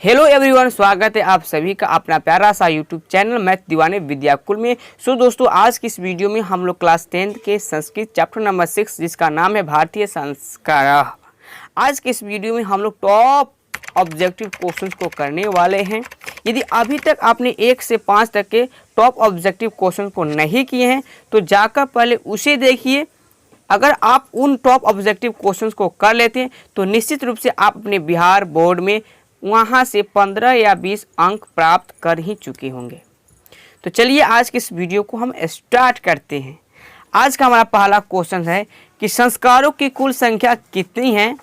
Hello everyone, स्वागत है आप सभी का अपना प्यारा सा यूट्यूब चैनल मैथ दीवाने विद्याकुल में। दोस्तों, आज की इस वीडियो में हम लोग क्लास 10th के संस्कृत चैप्टर नंबर 6 जिसका नाम है भारतीय संस्कार। आज के इस वीडियो में हम लोग टॉप ऑब्जेक्टिव क्वेश्चंस को करने वाले हैं। यदि अभी तक आपने 1 से 5 तक के टॉप ऑब्जेक्टिव क्वेश्चन को नहीं किए हैं तो जाकर पहले उसे देखिए। अगर आप उन टॉप ऑब्जेक्टिव क्वेश्चंस को कर लेते हैं तो निश्चित रूप से आप अपने बिहार बोर्ड में वहाँ से 15 या 20 अंक प्राप्त कर ही चुके होंगे। तो चलिए आज के इस वीडियो को हम स्टार्ट करते हैं। आज का हमारा पहला क्वेश्चन है कि संस्कारों की कुल संख्या कितनी है।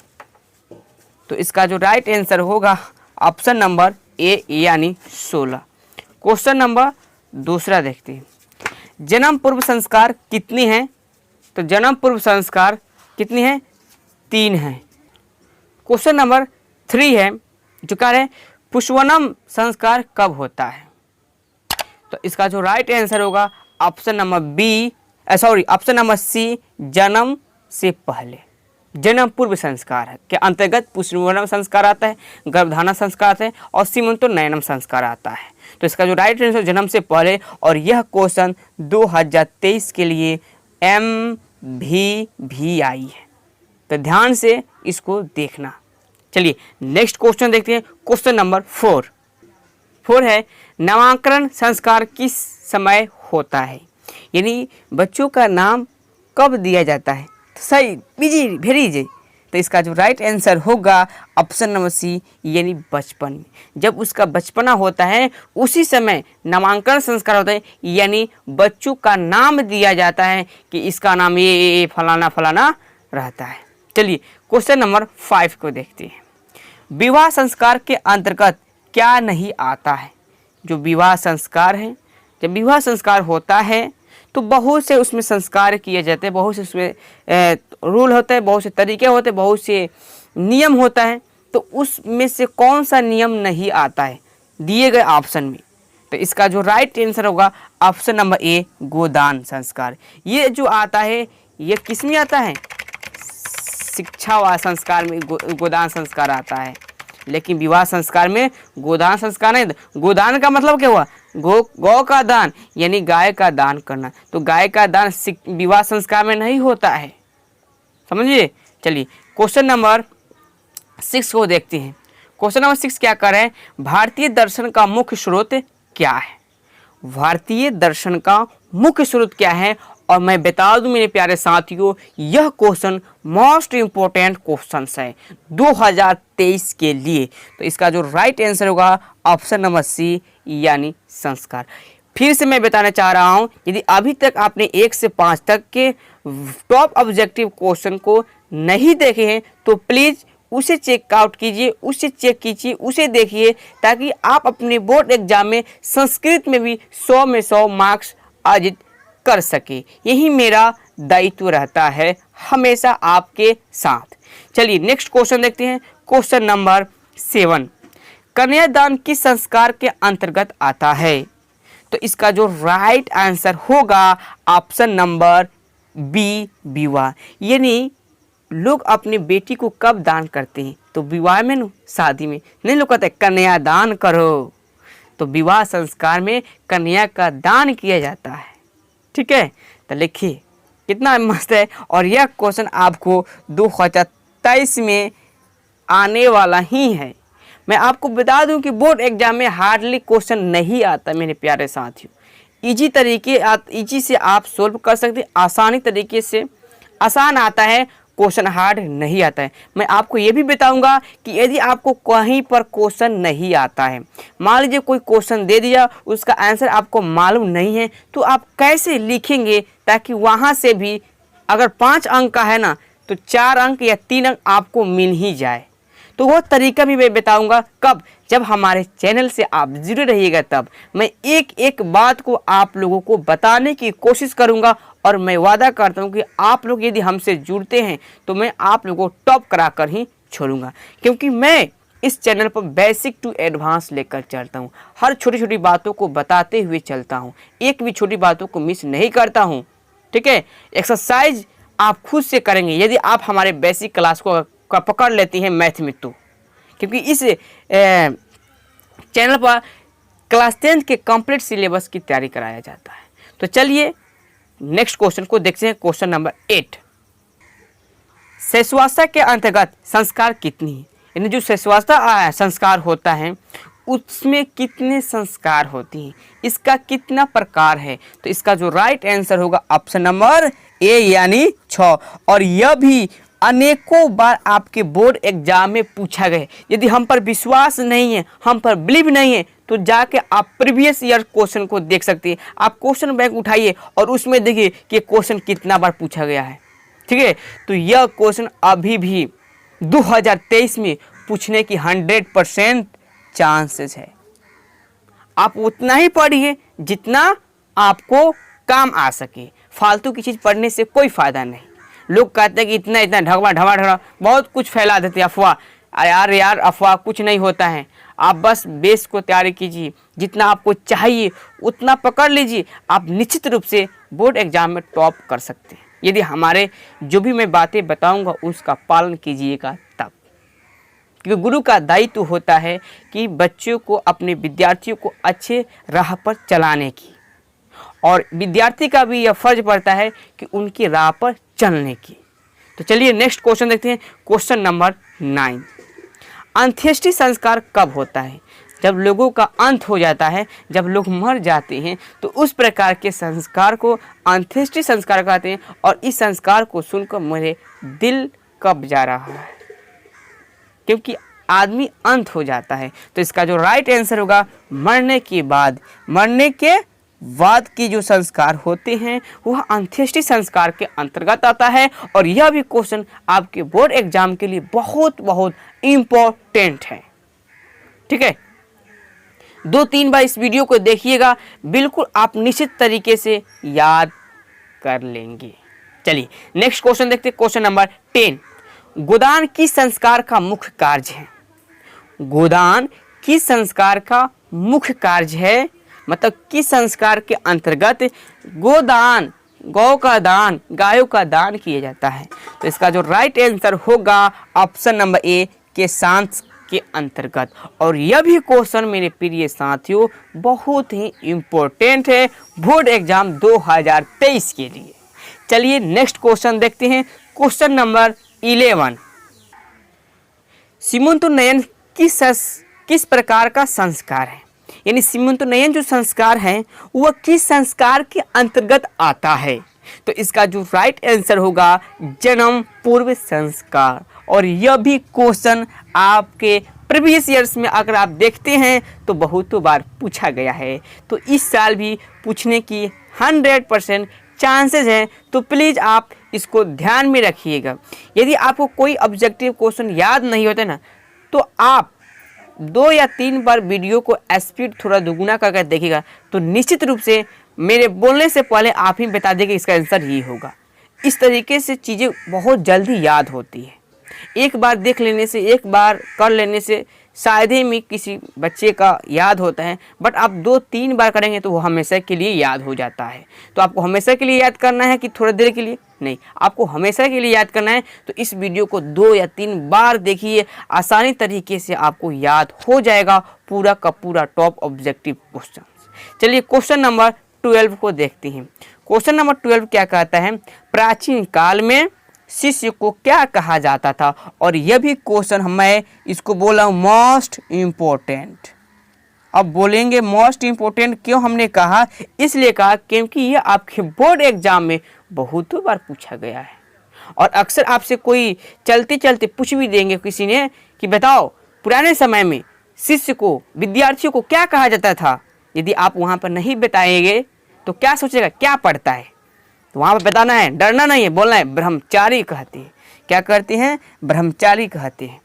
तो इसका जो राइट आंसर होगा ऑप्शन नंबर ए यानी 16। क्वेश्चन नंबर दूसरा देखते हैं, जन्म पूर्व संस्कार कितनी हैं। तो जन्म पूर्व संस्कार कितनी है, 3 है। क्वेश्चन नंबर 3 है जो कह रहे हैं पुष्पवनम संस्कार कब होता है। तो इसका जो राइट आंसर होगा ऑप्शन नंबर सी, जन्म से पहले। जन्म पूर्व संस्कार के अंतर्गत पुष्पवनम संस्कार आता है, गर्भधारण संस्कार आता है और सीमंतोन्नयनम संस्कार आता है। तो इसका जो राइट आंसर जन्म से पहले, और यह क्वेश्चन 2023 के लिए भी आई है, तो ध्यान से इसको देखना। चलिए नेक्स्ट क्वेश्चन देखते हैं। क्वेश्चन नंबर 4 है नामकरण संस्कार किस समय होता है, यानी बच्चों का नाम कब दिया जाता है। तो सही बिजी वेरी इजी। तो इसका जो राइट आंसर होगा ऑप्शन नंबर सी, यानी बचपन में। जब उसका बचपना होता है उसी समय नामांकन संस्कार होता है, यानी बच्चों का नाम दिया जाता है कि इसका नाम ये फलाना फलाना रहता है। चलिए क्वेश्चन नंबर 5 को देखते हैं। विवाह संस्कार के अंतर्गत क्या नहीं आता है। जो विवाह संस्कार है, जब विवाह संस्कार होता है तो बहुत से उसमें संस्कार किए जाते हैं, बहुत से उसमें रूल होते हैं, बहुत से तरीके होते हैं, बहुत से नियम होता है। तो उसमें से कौन सा नियम नहीं आता है दिए गए ऑप्शन में। तो इसका जो राइट आंसर होगा ऑप्शन नंबर ए, गोदान संस्कार। ये जो आता है ये किस में आता है, शिक्षा व संस्कार में गोदान संस्कार आता है, लेकिन विवाह संस्कार में गोदान संस्कार नहीं। गोदान का मतलब क्या हुआ, गौ का दान, यानी गाय का दान करना। तो गाय का दान विवाह संस्कार में नहीं होता है, समझिए। चलिए क्वेश्चन नंबर 6 को देखते हैं। क्वेश्चन नंबर 6 क्या कर रहे हैं, भारतीय दर्शन का मुख्य स्रोत क्या है। भारतीय दर्शन का मुख्य स्रोत क्या है, और मैं बता दूं मेरे प्यारे साथियों, यह क्वेश्चन मोस्ट इम्पोर्टेंट क्वेश्चन है 2023 के लिए। तो इसका जो राइट आंसर होगा ऑप्शन नंबर सी, यानी संस्कार। फिर से मैं बताना चाह रहा हूं, यदि अभी तक आपने 1 से 5 तक के टॉप ऑब्जेक्टिव क्वेश्चन को नहीं देखे हैं तो प्लीज़ उसे चेकआउट कीजिए, उसे चेक कीजिए, उसे देखिए, ताकि आप अपने बोर्ड एग्जाम में संस्कृत में भी 100 में 100 मार्क्स अर्जित कर सके। यही मेरा दायित्व रहता है हमेशा आपके साथ। चलिए नेक्स्ट क्वेश्चन देखते हैं। क्वेश्चन नंबर 7, कन्यादान किस संस्कार के अंतर्गत आता है। तो इसका जो राइट आंसर होगा ऑप्शन नंबर बी, विवाह। यानी लोग अपनी बेटी को कब दान करते हैं, तो विवाह में न, शादी में नहीं। लोग कहते कन्यादान करो, तो विवाह संस्कार में कन्या का दान किया जाता है। ठीक है, तो लिखिए कितना मस्त है। और यह क्वेश्चन आपको 2023 में आने वाला ही है। मैं आपको बता दूं कि बोर्ड एग्जाम में हार्डली क्वेश्चन नहीं आता मेरे प्यारे साथियों। इजी से आप सोल्व कर सकते हैं, आसानी तरीके से आसान आता है, क्वेश्चन हार्ड नहीं आता है। मैं आपको ये भी बताऊंगा कि यदि आपको कहीं पर क्वेश्चन नहीं आता है, मान लीजिए कोई क्वेश्चन दे दिया, उसका आंसर आपको मालूम नहीं है, तो आप कैसे लिखेंगे ताकि वहाँ से भी अगर 5 अंक का है ना तो 4 अंक या 3 अंक आपको मिल ही जाए। तो वो तरीका भी मैं बताऊंगा कब, जब हमारे चैनल से आप जुड़े रहिएगा, तब मैं एक एक बात को आप लोगों को बताने की कोशिश करूंगा। और मैं वादा करता हूं कि आप लोग यदि हमसे जुड़ते हैं तो मैं आप लोगों को टॉप कराकर ही छोड़ूंगा, क्योंकि मैं इस चैनल पर बेसिक टू एडवांस लेकर चलता हूं। हर छोटी छोटी बातों को बताते हुए चलता हूं, एक भी छोटी बातों को मिस नहीं करता हूं। ठीक है, एक्सरसाइज आप खुद से करेंगे यदि आप हमारे बेसिक क्लास को पकड़ लेती हैं मैथ में, तो क्योंकि इस चैनल पर क्लास 10 के कंप्लीट सिलेबस की तैयारी कराया जाता है। तो चलिए नेक्स्ट क्वेश्चन को देखते हैं। क्वेश्चन नंबर 8, शैशवावस्था के अंतर्गत संस्कार कितनी है? यानी जो शैशवावस्था संस्कार होता है उसमें कितने संस्कार होती हैं, इसका कितना प्रकार है? तो इसका जो राइट आंसर होगा ऑप्शन नंबर ए यानी 6। और यह भी अनेकों बार आपके बोर्ड एग्जाम में पूछा गया है। यदि हम पर विश्वास नहीं है, हम पर बिलीव नहीं है, तो जाके आप प्रीवियस ईयर क्वेश्चन को देख सकते हैं। आप क्वेश्चन बैंक उठाइए और उसमें देखिए कि क्वेश्चन कितना बार पूछा गया है। ठीक है, तो यह क्वेश्चन अभी भी 2023 में पूछने की 100% चांसेस है। आप उतना ही पढ़िए जितना आपको काम आ सके। फालतू की चीज़ पढ़ने से कोई फ़ायदा नहीं। लोग कहते हैं कि इतना इतना ढगवा बहुत कुछ फैला देते हैं अफवाह। यार अफवाह कुछ नहीं होता है। आप बस बेस को तैयारी कीजिए, जितना आपको चाहिए उतना पकड़ लीजिए। आप निश्चित रूप से बोर्ड एग्जाम में टॉप कर सकते हैं यदि हमारे जो भी मैं बातें बताऊंगा उसका पालन कीजिएगा तब। क्योंकि गुरु का दायित्व होता है कि बच्चों को, अपने विद्यार्थियों को अच्छे राह पर चलाने की, और विद्यार्थी का भी यह फर्ज पड़ता है कि उनकी राह पर चलने की। तो चलिए नेक्स्ट क्वेश्चन देखते हैं। क्वेश्चन नंबर 9, अंत्येष्टि संस्कार कब होता है? जब लोगों का अंत हो जाता है, जब लोग मर जाते हैं, तो उस प्रकार के संस्कार को अंत्येष्टि संस्कार कहते हैं। और इस संस्कार को सुनकर मेरे दिल कब जा रहा है, क्योंकि आदमी अंत हो जाता है। तो इसका जो राइट आंसर होगा मरने के बाद के जो संस्कार होते हैं वह अंत्येष्टि संस्कार के अंतर्गत आता है। और यह भी क्वेश्चन आपके बोर्ड एग्जाम के लिए बहुत बहुत इम्पोर्टेंट है। ठीक है, 2-3 बार इस वीडियो को देखिएगा, बिल्कुल आप निश्चित तरीके से याद कर लेंगे। चलिए नेक्स्ट क्वेश्चन देखते हैं। क्वेश्चन नंबर 10, गोदान किस संस्कार का मुख्य कार्य है? गोदान किस संस्कार का मुख्य कार्य है, मतलब किस संस्कार के अंतर्गत गोदान, गौ का दान, गायों का दान किया जाता है? तो इसका जो राइट आंसर होगा ऑप्शन नंबर ए के सांस के अंतर्गत। और यह भी क्वेश्चन मेरे प्रिय साथियों बहुत ही इम्पोर्टेंट है बोर्ड एग्जाम 2023 के लिए। चलिए नेक्स्ट क्वेश्चन देखते हैं। क्वेश्चन नंबर 11, सीमंतोन्नयन किस प्रकार का संस्कार है? यानी सीमंतोन्नयन जो संस्कार है वह किस संस्कार के अंतर्गत आता है? तो इसका जो राइट आंसर होगा जन्म पूर्व संस्कार। और यह भी क्वेश्चन आपके प्रीवियस ईयर्स में अगर आप देखते हैं तो बहुत बार पूछा गया है। तो इस साल भी पूछने की 100% चांसेस हैं। तो प्लीज़ आप इसको ध्यान में रखिएगा। यदि आपको कोई ऑब्जेक्टिव क्वेश्चन याद नहीं होता ना, तो आप 2 या 3 बार वीडियो को स्पीड थोड़ा दुगुना करके देखिएगा, तो निश्चित रूप से मेरे बोलने से पहले आप ही बता देंगे इसका आंसर ये होगा। इस तरीके से चीज़ें बहुत जल्दी याद होती है। एक बार देख लेने से, एक बार कर लेने से शायद ही में किसी बच्चे का याद होता है, बट आप 2-3 बार करेंगे तो वो हमेशा के लिए याद हो जाता है। तो आपको हमेशा के लिए याद करना है कि थोड़ी देर के लिए नहीं, आपको हमेशा के लिए याद करना है। तो इस वीडियो को 2 या 3 बार देखिए, आसानी तरीके से आपको याद हो जाएगा पूरा का पूरा टॉप ऑब्जेक्टिव क्वेश्चन। चलिए क्वेश्चन नंबर 12 को देखते हैं। क्वेश्चन नंबर 12 क्या कहता है? प्राचीन काल में शिष्य को क्या कहा जाता था? और यह भी क्वेश्चन मैं इसको बोला हूँ मोस्ट इम्पोर्टेंट। अब बोलेंगे मोस्ट इम्पोर्टेंट क्यों हमने कहा? इसलिए कहा क्योंकि यह आपके बोर्ड एग्जाम में बहुत बार पूछा गया है। और अक्सर आपसे कोई चलते चलते पूछ भी देंगे किसी ने कि बताओ पुराने समय में शिष्य को, विद्यार्थियों को क्या कहा जाता था? यदि आप वहाँ पर नहीं बताएंगे तो क्या सोचेगा, क्या पढ़ता है? तो वहाँ पर बताना है, डरना नहीं है, बोलना है ब्रह्मचारी कहते हैं। क्या करते हैं? ब्रह्मचारी कहते हैं।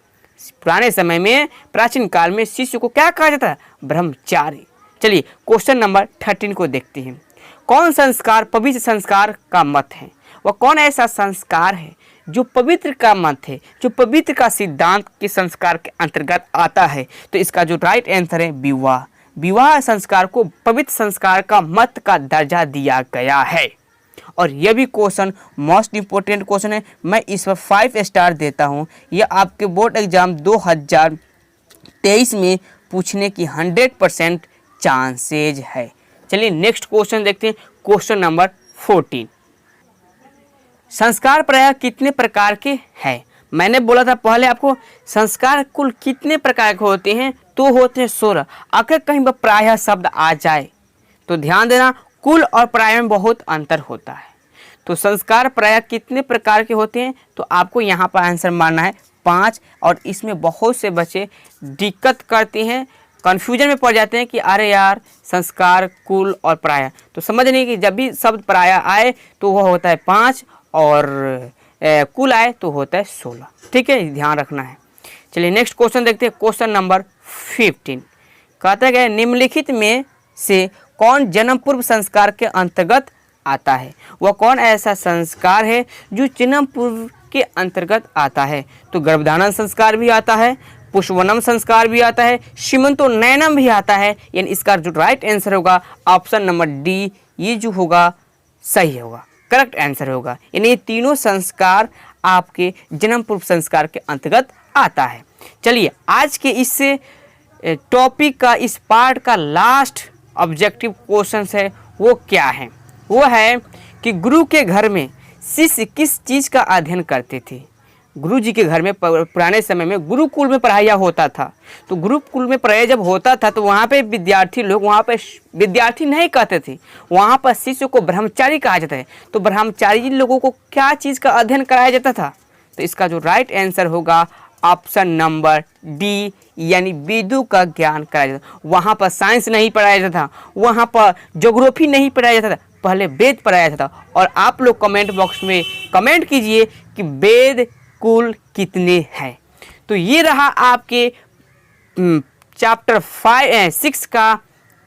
पुराने समय में, प्राचीन काल में शिष्य को क्या कहा जाता है? ब्रह्मचारी। चलिए क्वेश्चन नंबर 13 को देखते हैं। कौन संस्कार पवित्र संस्कार का मत है? वह कौन ऐसा संस्कार है जो पवित्र का मत है, जो पवित्र का सिद्धांत के संस्कार के अंतर्गत आता है? तो इसका जो राइट आंसर है विवाह। विवाह संस्कार को पवित्र संस्कार का मत का दर्जा दिया गया है। और यह भी क्वेश्चन मोस्ट इम्पोर्टेंट क्वेश्चन है। मैं इस पर 5 स्टार देता हूँ। यह आपके बोर्ड एग्जाम 2023 में पूछने की 100% चांसेज है। चलिए नेक्स्ट क्वेश्चन देखते हैं, क्वेश्चन नंबर 14। संस्कार प्रायः कितने प्रकार के हैं? मैंने बोला था पहले आपको संस्कार कुल कितने प्रकार के होते हैं, तो होते हैं 16। अगर कहीं पर प्रायः शब्द आ जाए तो ध्यान देना, कुल और प्रायः में बहुत अंतर होता है। तो संस्कार प्रायः कितने प्रकार के होते हैं, तो आपको यहाँ पर आंसर मानना है 5। और इसमें बहुत से बच्चे दिक्कत करते हैं, कन्फ्यूजन में पड़ जाते हैं कि अरे यार संस्कार, कुल और प्रायः, तो समझ नहीं कि जब भी शब्द प्रायः आए तो वह होता है 5 और कुल आए तो होता है 16। ठीक है, ध्यान रखना है। चलिए नेक्स्ट क्वेश्चन देखते हैं, क्वेश्चन नंबर 15। कहता है निम्नलिखित में से कौन जन्म पूर्व संस्कार के अंतर्गत आता है? वह कौन ऐसा संस्कार है जो जन्म पूर्व के अंतर्गत आता है? तो गर्भधारण संस्कार भी आता है, पुष्पवनम संस्कार भी आता है, सीमंतोन्नयनम भी आता है। यानी इसका जो राइट आंसर होगा ऑप्शन नंबर डी, ये जो होगा सही होगा, करेक्ट आंसर होगा। यानी ये तीनों संस्कार आपके जन्म पूर्व संस्कार के अंतर्गत आता है। चलिए आज के इस टॉपिक का, इस पार्ट का लास्ट ऑब्जेक्टिव क्वेश्चन है, वो क्या है? वो है कि गुरु के घर में शिष्य किस चीज़ का अध्ययन करते थे? गुरु जी के घर में पुराने समय में गुरुकुल में पढ़ाया होता था। तो गुरुकुल में पढ़ाया जब होता था तो वहाँ पे विद्यार्थी लोग, वहाँ पे विद्यार्थी नहीं कहते थे, वहाँ पर शिष्य को ब्रह्मचारी कहा जाता है। तो ब्रह्मचारी लोगों को क्या चीज़ का अध्ययन कराया जाता था? तो इसका जो राइट आंसर होगा ऑप्शन नंबर डी, यानी वेदों का ज्ञान कराया जाता था। वहाँ पर साइंस नहीं पढ़ाया जाता था, वहाँ पर ज्योग्राफी नहीं पढ़ाया जाता था, पहले वेद पढ़ाया जाता था। और आप लोग कमेंट बॉक्स में कमेंट कीजिए कि वेद कुल कितने हैं। तो ये रहा आपके चैप्टर 6 का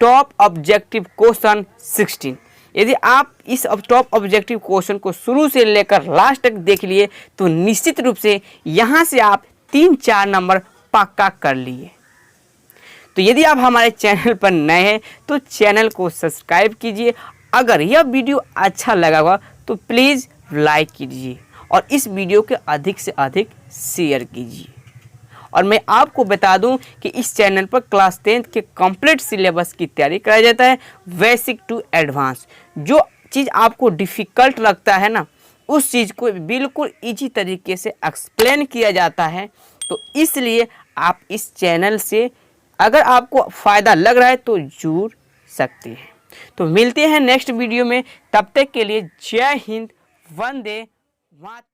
टॉप ऑब्जेक्टिव क्वेश्चन 16। यदि आप इस टॉप ऑब्जेक्टिव क्वेश्चन को शुरू से लेकर लास्ट तक देख लिए तो निश्चित रूप से यहाँ से आप 3-4 नंबर पक्का कर लिए। तो यदि आप हमारे चैनल पर नए हैं तो चैनल को सब्सक्राइब कीजिए। अगर यह वीडियो अच्छा लगा होगा तो प्लीज़ लाइक कीजिए और इस वीडियो के अधिक से अधिक शेयर कीजिए। और मैं आपको बता दूं कि इस चैनल पर क्लास 10th के कंप्लीट सिलेबस की तैयारी कराया जाता है, बेसिक टू एडवांस। जो चीज़ आपको डिफ़िकल्ट लगता है ना, उस चीज़ को बिल्कुल इजी तरीके से एक्सप्लेन किया जाता है। तो इसलिए आप इस चैनल से अगर आपको फ़ायदा लग रहा है तो जुड़ सकते हैं। तो मिलते हैं नेक्स्ट वीडियो में, तब तक के लिए जय हिंद, वंदे मातरम।